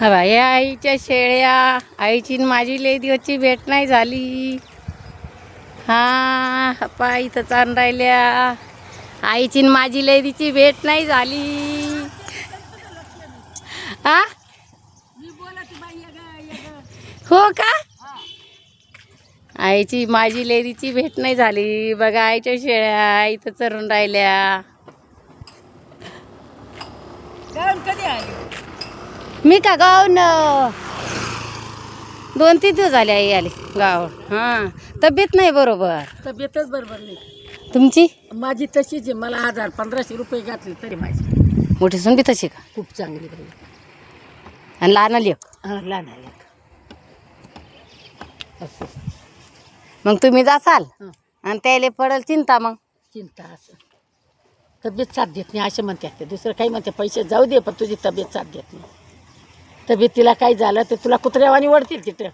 हवा या आईच्या शेळ्या, आईची न माझी लई दिवसची भेट नाही झाली. हा पा इथं चालून राहिल्या. आईची न माझी लई दिवसची भेट नाही झाली. हा हो का? आईची माझी लेडीची भेट नाही झाली. बघा आईच्या शेळ्या इथं चरून राहिल्या. कधी आली? मी का गावून 2-3 दिवस झाले आई आली गाव. हां तब्येत नाही बरोबर. तब्येतच बरोबर नाही तुमची? माझी तशीच आहे. मला 1000-1500 रुपये घातले तरी माझी मोठी सून बी तशी का? खूप चांगली बाई. आणि लहान लेक? हां लहान आहे एक. असं मग तुम्ही जासाल हं. आणि त्याला पडेल चिंता. मग चिंता असं तब्येत साथ देत नाही असे म्हणतात ते. दुसरं काही म्हणते पैसे जाऊ दे पण तुझी तब्येत साथ देत नाही. तब्येतीला काही झालं तर तुला कुत्र्यावानी वळतील तिथं.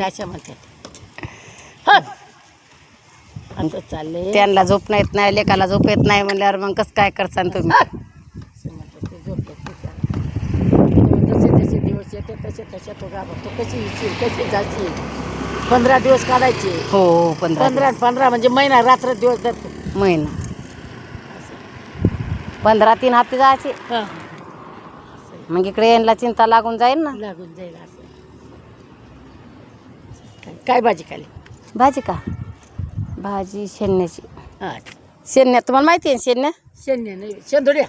अशा म्हणतात. हं. असं चाललंय. त्यांना झोप येत नाही, लेकाला झोप येत नाही म्हणल्यावर मग कसं काय करसान तुम्ही? असं म्हणतात ते. झोपत नाही. जसे जसे दिवस येते तसे तसे तो घाबरतो. कशी येशील कशी जाशील. 15 दिवस काढायचे. हो 15 15 म्हणजे महिना रात्र दिवस धरतो. महिना 15-3 हप्ते जायचे. हां मग इकडे यांना चिंता लागून जाईल ना. लागून जाईल असं. काय भाजी खाली? भाजी का? भाजी शेण्याची. हां शेण्या तुम्हाला माहिती आहे शेण्या? शेंड्या नाही शेंदोड्या.